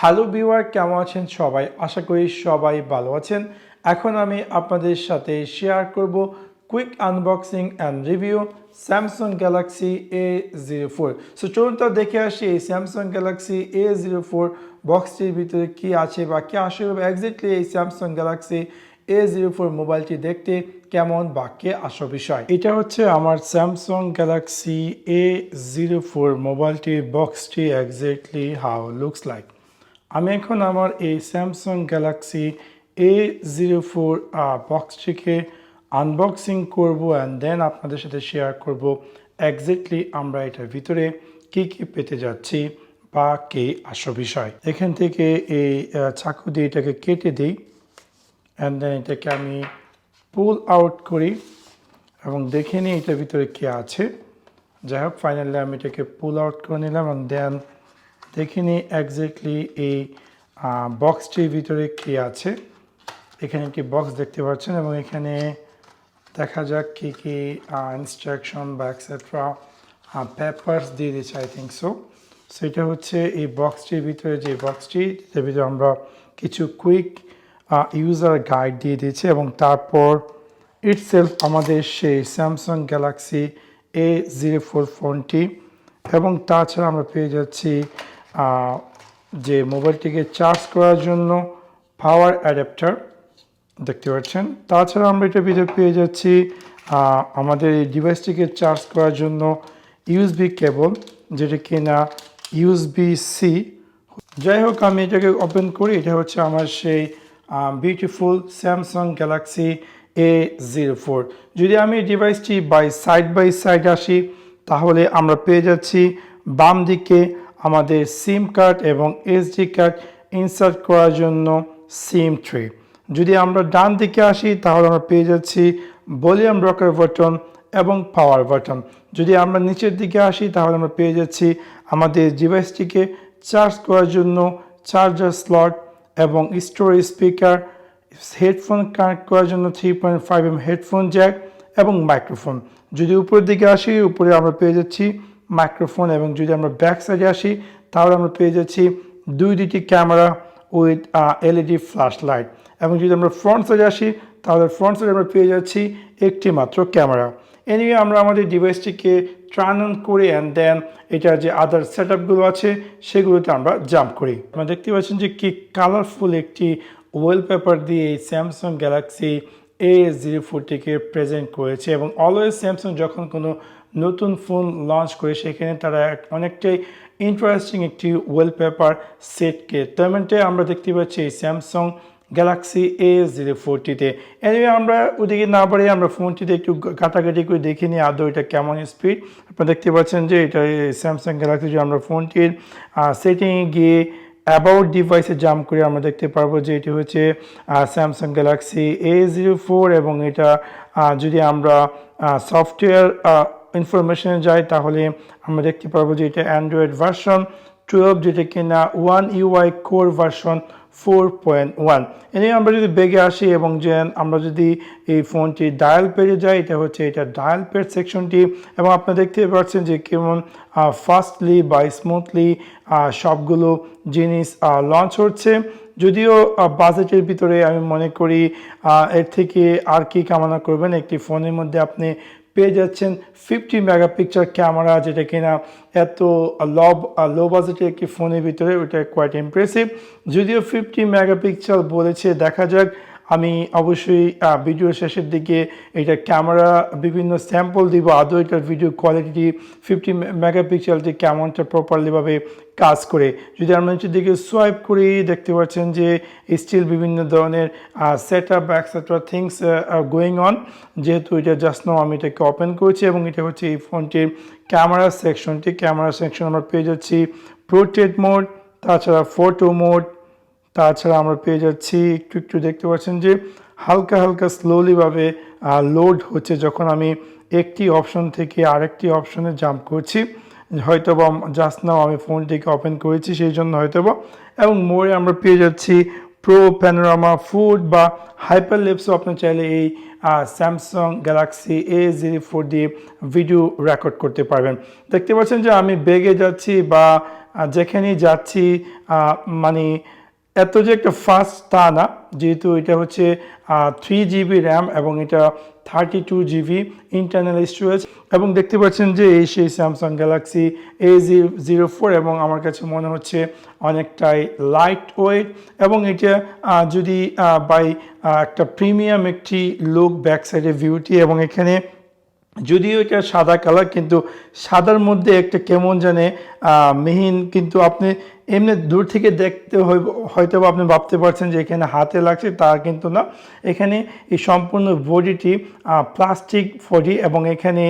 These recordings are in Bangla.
হ্যালো ভিউয়ার, কেমন আছেন সবাই? আশা করি সবাই ভালো আছেন। এখন আমি আপনাদের সাথে শেয়ার করব quick unboxing and review Samsung Galaxy A04। So চলুন তো দেখে আসি এই স্যামসাং গ্যালাক্সি A04 বক্সটির ভিতরে কি আছে বা কি আসলে এক্স্যাক্টলি এই স্যামসাং গ্যালাক্সি A04 মোবাইলটি দেখতে কেমন বা কে আসল বিষয়। এটা হচ্ছে আমার স্যামসাং গ্যালাক্সি A04 মোবাইলটির বক্সটি এক্স্যাক্টলি হাউ লুকস লাইক। আমি এখন আমার এই স্যামসাং গ্যালাক্সি A04 বক্সটিকে আনবক্সিং করব অ্যান্ড দেন আপনাদের সাথে শেয়ার করব এক্স্যাক্টলি আমরা এটার ভিতরে কি কি পেতে যাচ্ছি বা কে আসল বিষয়। এখান থেকে এই চাকু দিয়ে এটাকে কেটে দিই অ্যান্ড দেন এটাকে আমি পুল আউট করি এবং দেখে নিই এটার ভিতরে কে আছে। যাই হোক, ফাইনালি আমি এটাকে পুল আউট করে নিলাম অ্যান্ড দেন দেখে নিই এক্স্যাক্টলি এই বক্সটির ভিতরে কী আছে। এখানে একটি বক্স দেখতে পাচ্ছেন এবং এখানে দেখা যাক কী কী ইনস্ট্রাকশন বা এক্সেট্রা পেপারস দিয়ে দিচ্ছে, আই থিঙ্ক সো। সেটা হচ্ছে এই বক্সটির ভিতরে যে বক্সটি, এর ভিতরে আমরা কিছু কুইক ইউজার গাইড দিয়ে দিয়েছি এবং তারপর ইটসেলফ আমাদের সেই স্যামসাং গ্যালাক্সি A04 ফোনটি এবং তাছাড়া আমরা পেয়ে যাচ্ছি যে মোবাইলটিকে চার্জ করার জন্য পাওয়ার অ্যাডাপ্টার দেখতে পাচ্ছেন। তাছাড়া আমরা এটা ভিতরে পেয়ে যাচ্ছি আমাদের এই ডিভাইসটিকে চার্জ করার জন্য ইউএসবি কেবল, যেটা কিনা USB-C। যাই হোক, আমি এটাকে ওপেন করি। এটা হচ্ছে আমার সেই বিউটিফুল স্যামসাং গ্যালাক্সি A04। যদি আমি ডিভাইসটি বাই সাইড আসি তাহলে আমরা পেয়ে যাচ্ছি বাম দিকে আমাদের সিম কার্ড এবং SD কার্ড ইনসার্ট করার জন্য সিম ট্রে। যদি আমরা ডান দিকে আসি তাহলে আমরা পেয়ে যাচ্ছি ভলিউম রকার বাটন এবং পাওয়ার বাটন। যদি আমরা নিচের দিকে আসি তাহলে আমরা পেয়ে যাচ্ছি আমাদের ডিভাইসটিকে চার্জ করার জন্য চার্জার স্লট এবং স্টোরেজ স্পিকার, হেডফোন কানেক্ট করার জন্য 3.5mm হেডফোন জ্যাক এবং মাইক্রোফোন। যদি উপরের দিকে আসি, উপরে আমরা পেয়ে যাচ্ছি মাইক্রোফোন এবং যদি আমরা ব্যাক সাইডে আসি তাহলে আমরা পেয়ে যাচ্ছি দুটি camera with LED flash light এবং যদি আমরা ফ্রন্ট সাইডে আসি তাহলে ফ্রন্ট সাইডে আমরা পেয়ে যাচ্ছি একটি মাত্র ক্যামেরা। এনিওয়ে, আমরা আমাদের ডিভাইসটিকে টার্ন অন করি অ্যান্ড দেন এটার যে আদার সেট আপগুলো আছে সেগুলোতে আমরা জাম্প করি। আপনারা দেখতে পাচ্ছেন যে কি কালারফুল একটি ওয়ালপেপার দিয়ে এই স্যামসাং গ্যালাক্সি A04টিকে প্রেজেন্ট করেছে এবং অলওয়েজ স্যামসাং যখন কোনো নতুন ফোন লঞ্চ করে সেখানে তারা অনেকটাই ইন্টারেস্টিং একটি ওয়ালপেপার সেটকে তেমনটাই আমরা দেখতে পাচ্ছি এই স্যামসাং গ্যালাক্সি A04টিতে। এনিওয়ে, আমরা ওদিকে না বাড়িয়ে আমরা ফোনটিতে একটু ঘাটাঘাটি করে দেখে নিই আদৌ এটা কেমন স্পিড। আপনারা দেখতে পাচ্ছেন যে এটা স্যামসাং গ্যালাক্সি, যে আমরা ফোনটির সেটিংয়ে গিয়ে অ্যাবাউট ডিভাইসে জাম্প করে আমরা দেখতে পারবো যে এটি হচ্ছে স্যামসাং গ্যালাক্সি A04 এবং এটা যদি আমরা সফটওয়্যার ইনফরমেশনে যাই তাহলে আমরা দেখতে পারবো যে এটা অ্যান্ড্রয়েড ভার্সন 12, যেটা কিনা One UI কোর ভার্সন 4.1। এনে আমরা যদি বেগে আসি এবং যে আমরা যদি এই ফোনটি ডায়াল পেজে যাই, এটা হচ্ছে এটা ডায়াল পেজ সেকশনটি এবং আপনারা দেখতে পাচ্ছেন যে কেমন ফাস্টলি বা স্মুথলি সবগুলো জিনিস লঞ্চ হচ্ছে। যদিও বাজেটের ভিতরে আমি মনে করি এর থেকে আর কি কামনা করবেন। একটি ফোনের মধ্যে আপনি পেয়ে যাচ্ছেন 50 মেগাপিক্সেল ক্যামেরা, যেটা কিনা এত লো বাজেটের একটি ফোনের ভিতরে ওটা কোয়াইট ইমপ্রেসিভ। যদিও 50 মেগাপিক্সেল বলেছে, দেখা যাক। আমি অবশ্যই ভিডিও শেষের দিকে এটা ক্যামেরা বিভিন্ন স্যাম্পল দিব আদৌ এটার ভিডিও কোয়ালিটি 50 মেগাপিক্সেলটি কেমনটা প্রপারলিভাবে কাজ করে। যদি আমরা নিচের দিকে সোয়াইপ করি দেখতে পাচ্ছেন যে স্টিল বিভিন্ন ধরনের set up etcetera things going on. যেহেতু এটা জাস্ট নাও আমি এটাকে ওপেন করেছি এবং এটা হচ্ছে এই ফোনটির ক্যামেরা সেকশনটি। ক্যামেরা সেকশন আমরা পেয়ে যাচ্ছি পোর্ট্রেট মোড, তাছাড়া ফটো মোড, তাছাড়া আমরা পেয়ে যাচ্ছি একটু দেখতে পাচ্ছেন যে হালকা স্লোলিভাবে লোড হচ্ছে যখন আমি একটি অপশন থেকে আরেকটি অপশনে জাম্প করছি। হয়তোবা জাস্ট নাও আমি ফোনটিকে ওপেন করেছি সেই জন্য হয়তোবা। এবং মোড়ে আমরা পেয়ে যাচ্ছি প্রো প্যানোরামা ফুড বা হাইপারলিপসও আপনি চাইলে এই স্যামসাং গ্যালাক্সি A04 দিয়ে ভিডিও রেকর্ড করতে পারবেন। দেখতে পাচ্ছেন যে আমি বেগে যাচ্ছি বা যেখানেই যাচ্ছি মানে এত যে একটা ফাস্ট তা না, যেহেতু এটা হচ্ছে 3 GB র্যাম এবং এটা 32 GB ইন্টারনাল স্টোরেজ। এবং দেখতে পাচ্ছেন যে এই সেই স্যামসাং গ্যালাক্সি A04 এবং আমার কাছে মনে হচ্ছে অনেকটাই লাইট ওয়েট এবং এটা যদি বাই একটা প্রিমিয়াম একটি লুক ব্যাক সাইডের ভিউটি। এবং এখানে যদিও এটা সাদা কালার, কিন্তু সাদার মধ্যে একটা কেমন জানে মিহিন, কিন্তু আপনি এমনি দূর থেকে দেখতে হয়তো আপনি ভাবতে পারছেন যে এখানে হাতে লাগছে, তা কিন্তু না। এখানে এই সম্পূর্ণ বডিটি প্লাস্টিক বডি এবং এখানে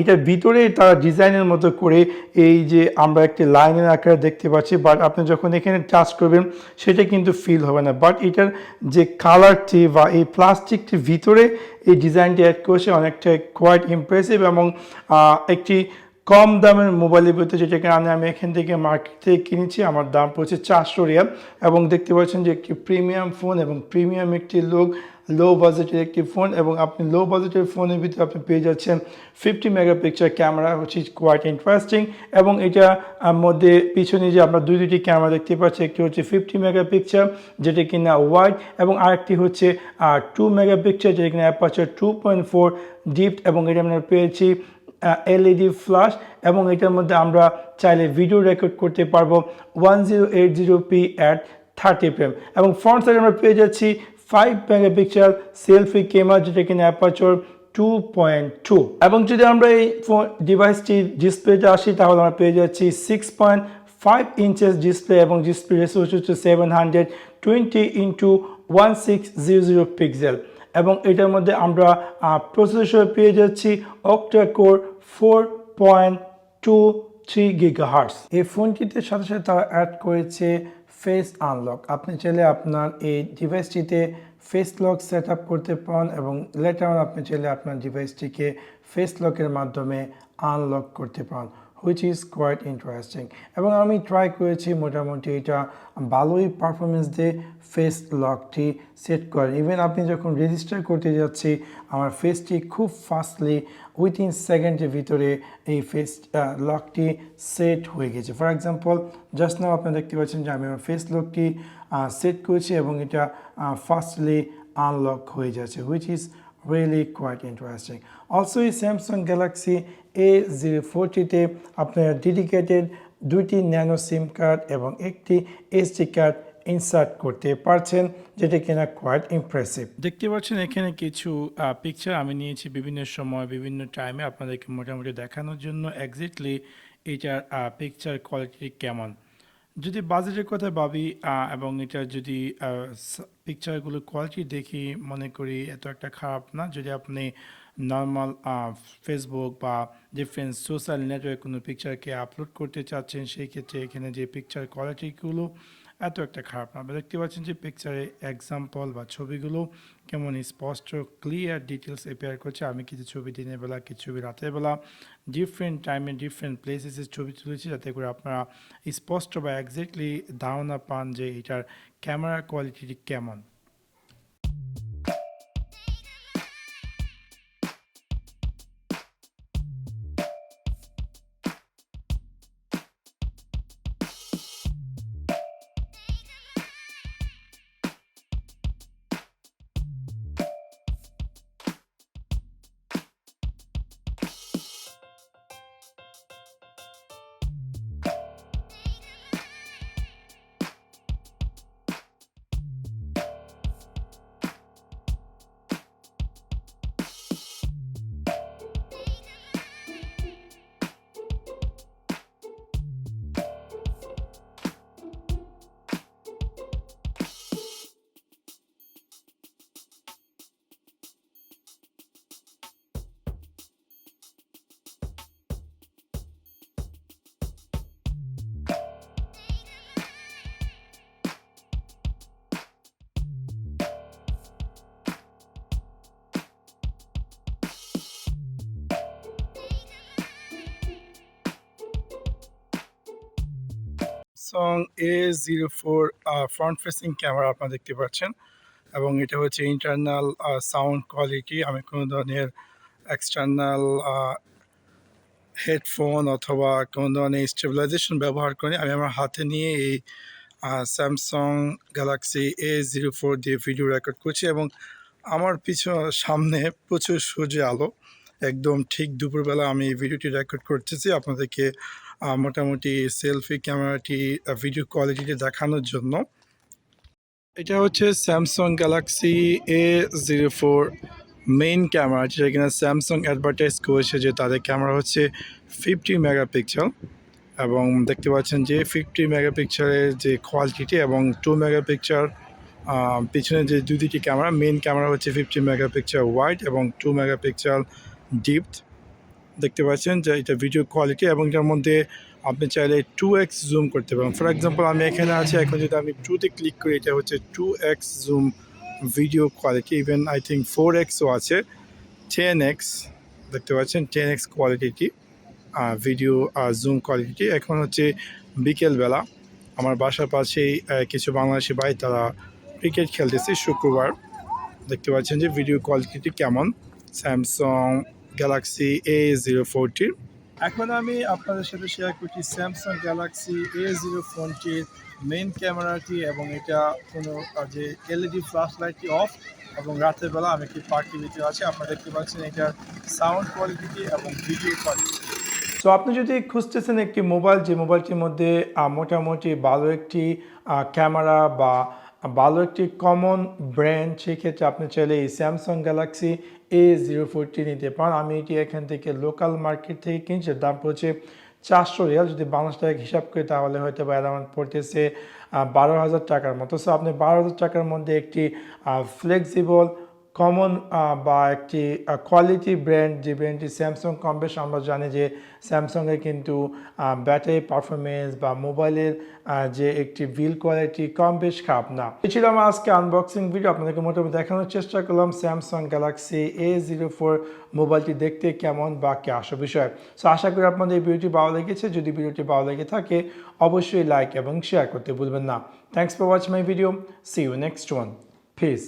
এটার ভিতরে তারা ডিজাইনের মতো করে এই যে আমরা একটি লাইনের আকারে দেখতে পাচ্ছি, বাট আপনি যখন এখানে টাচ করবেন সেটা কিন্তু ফিল হবে না। বাট এটার যে কালারটি বা এই প্লাস্টিকটির ভিতরে এই ডিজাইনটি অ্যাড করেছে অনেকটা কোয়াইট ইমপ্রেসিভ এবং একটি কম দামের মোবাইলের ভিতরে, যেটাকে আমি এখান থেকে মার্কেট থেকে কিনেছি। আমার দাম পড়ছে 400 রিয়াল এবং দেখতে পাচ্ছেন যে একটি প্রিমিয়াম ফোন এবং প্রিমিয়াম একটি লো বাজেটের একটি ফোন। এবং আপনি লো বাজেটের ফোনের ভিতরে আপনি পেয়ে যাচ্ছেন 50 মেগাপিক্সেল ক্যামেরা, হচ্ছে কোয়াইট ইন্টারেস্টিং। এবং এটা মধ্যে পিছনে যে আমরা দুটি ক্যামেরা দেখতে পাচ্ছি, একটি হচ্ছে 50 মেগাপিক্সেল যেটা কিনা ওয়াইড এবং আরেকটি হচ্ছে 2 মেগাপিক্সেল যেটা কিনা অ্যাপারচার 2.4 ডিপ। এবং এটা আমরা পেয়েছি LED ফ্ল্যাশ এবং এটার মধ্যে আমরা চাইলে ভিডিও রেকর্ড করতে পারবো 1080p at 30 fps। এবং ফ্রন্ট সাইডে আমরা পেয়ে যাচ্ছি 5 মেগাপিক্সেল সেলফি ক্যামেরা যেটা কিনা অ্যাপারচার 2.2। এবং যদি আমরা এই ডিভাইসটির ডিসপ্লেতে আসি তাহলে আমরা পেয়ে যাচ্ছি 6.5 ইঞ্চেস ডিসপ্লে এবং ডিসপ্লে রেজোলিউশন হচ্ছে 720x1600 পিক্সেল। এবং এটার মধ্যে আমরা প্রসেসর পেয়ে যাচ্ছি Octa-core 4.23 GHz। এই ফোনটিতে সাথে সাথে তারা অ্যাড করেছে ফেস আনলক। আপনি চাইলে আপনার এই ডিভাইসটিতে ফেস লক সেট আপ করতে পারেন এবং লেটার অন আপনি চাইলে আপনার ডিভাইসটিকে ফেস লকের মাধ্যমে আনলক করতে পারেন, হুইচ ইজ কোয়াইট ইন্টারেস্টিং। এবং আমি ট্রাই করেছি, মোটামুটি এটা ভালোই পারফরমেন্স দিয়ে ফেস লকটি সেট করে। ইভেন আপনি যখন রেজিস্টার করতে যাচ্ছি আমার ফেসটি খুব ফাস্টলি উইথিন সেকেন্ডের ভিতরে এই ফেস লকটি সেট হয়ে গেছে। ফর এক্সাম্পল জাস্ট নাও আপনি দেখতে পাচ্ছেন যে আমি আমার ফেস লকটি সেট করেছি এবং এটা ফাস্টলি আনলক হয়ে যাচ্ছে, which is really quite interesting. Also এই Samsung Galaxy A04 তে আপনার ডেডিকেটেড দুইটি ন্যানো সিম কার্ড এবং একটি SD কার্ড ইনসার্ট করতে পারছেন, যেটা কিনা কোয়াইট ইমপ্রেসিভ। দেখতে পাচ্ছেন এখানে কিছু পিকচার আমি নিয়েছি বিভিন্ন সময় বিভিন্ন টাইমে আপনাদেরকে মোটামুটি দেখানোর জন্য এক্স্যাক্টলি এটার পিকচার কোয়ালিটি কেমন। যদি বাজেটের কথা ভাবি এবং এটা যদি পিকচারগুলো কোয়ালিটি দেখি মনে করি এত একটা খারাপ না। যদি আপনি নর্মাল ফেসবুক বা ডিফারেন্ট সোশ্যাল নেটওয়ার্কে কোনো পিকচারকে আপলোড করতে চাচ্ছেন, সেই ক্ষেত্রে এখানে যে পিকচার কোয়ালিটিগুলো এত একটা খারাপ না। দেখতে পাচ্ছেন যে পিকচারে এক্সাম্পল বা ছবিগুলো কেমন স্পষ্ট ক্লিয়ার ডিটেলস অ্যাপিয়ার করছে। আমি কিছু ছবি দিনের বেলা, কিছু ছবি রাতের বেলা, ডিফারেন্ট টাইমে ডিফারেন্ট প্লেসেসের ছবি তুলেছি, যাতে করে আপনারা স্পষ্ট বা এক্স্যাক্টলি ধারণা পান যে এটার ক্যামেরা কোয়ালিটি কেমন। Samsung A04 front facing camera আপনারা দেখতে পাচ্ছেন এবং এটা হচ্ছে ইন্টারনাল সাউন্ড কোয়ালিটি। আমি কোনো ধরনের এক্সটার্নাল হেডফোন অথবা কোনো ধরনের স্টেবিলাইজেশন ব্যবহার করি। আমি আমার হাতে নিয়ে এই স্যামসাং গ্যালাক্সি A04 দিয়ে ভিডিও রেকর্ড করছি এবং আমার সামনে প্রচুর সূর্যের আলো। একদম ঠিক দুপুরবেলা আমি এই ভিডিওটি রেকর্ড করতেছি আপনাদেরকে মোটামুটি সেলফি ক্যামেরাটি ভিডিও কোয়ালিটিটি দেখানোর জন্য। এটা হচ্ছে Samsung Galaxy A04 main camera, যেটা কিনা স্যামসাং অ্যাডভার্টাইজ করেছে যে তাদের ক্যামেরা হচ্ছে 50 মেগাপিক্সেল এবং দেখতে পাচ্ছেন যে 50 মেগাপিক্সেলের যে কোয়ালিটিটি এবং 2 মেগাপিক্সেল পিছনে যে দুটি ক্যামেরা, মেইন ক্যামেরা হচ্ছে 50 মেগাপিক্সেল ওয়াইড এবং 2 মেগাপিক্সেল ডিপথ। দেখতে পাচ্ছেন যে এটা ভিডিও কোয়ালিটি এবং এটার মধ্যে আপনি চাইলে 2x জুম করতে পারেন। ফর এক্সাম্পল আমি এখানে আছি, এখন যদি আমি 2তে ক্লিক করি এটা হচ্ছে 2x zoom video quality, even I think 4xও আছে, 10x দেখতে পাচ্ছেন 10x কোয়ালিটিটি ভিডিও জুম কোয়ালিটি। এখন হচ্ছে বিকেলবেলা, আমার বাসার পাশেই কিছু বাংলাদেশি ভাই তারা ক্রিকেট খেলতেছে শুক্রবার। দেখতে পাচ্ছেন যে ভিডিও কোয়ালিটিটি কেমন স্যামসাং গ্যালাক্সি A04টির। এখন আমি আপনাদের সাথে শেয়ার করছি স্যামসাং গ্যালাক্সি A04টির মেইন ক্যামেরাটি এবং এটা কোনো যে এলইডি ফ্ল্যাশ লাইটটি অফ এবং রাতের বেলা আমি একটি পার্টি ভিডিও আছে, আপনারা দেখতে পাচ্ছেন এটার সাউন্ড কোয়ালিটি এবং ভিডিও কোয়ালিটি। সো আপনি যদি খুঁজতেছেন একটি মোবাইল, যে মোবাইলটির মধ্যে মোটামুটি ভালো একটি ক্যামেরা বা ভালো একটি কমন ব্র্যান্ড, সেক্ষেত্রে আপনি চাইলে এই স্যামসাং গ্যালাক্সি A04টি নিতে পারেন। আমি এটি এখান থেকে লোকাল মার্কেট থেকে কিনছি, দাম পড়ছে 400 রিয়াল, যদি বাংলাদেশ টাকা হিসাব করি তাহলে হয়তো বা অ্যারাউন্ড পড়তেছে 12,000 টাকার মতো। সো আপনি 12,000 টাকার মধ্যে একটি ফ্লেক্সিবল কমন বা একটি কোয়ালিটি ব্র্যান্ড, যে ব্র্যান্ডটি স্যামসাং কম বেশ আমরা জানি যে স্যামসাংয়ের কিন্তু ব্যাটারি পারফরমেন্স বা মোবাইলের যে একটি বিল্ড কোয়ালিটি কম বেশ খারাপ না। এই ছিল আমার আজকে আনবক্সিং ভিডিও, আপনাদেরকে মোটামুটি দেখানোর চেষ্টা করলাম স্যামসাং গ্যালাক্সি A04 মোবাইলটি দেখতে কেমন বা কে আসা বিষয়। সো আশা করি আপনাদের এই ভিডিওটি ভালো লেগেছে। যদি ভিডিওটি ভালো লেগে থাকে অবশ্যই লাইক এবং শেয়ার করতে ভুলবেন না। Thanks for watching my video, see you next one, piece.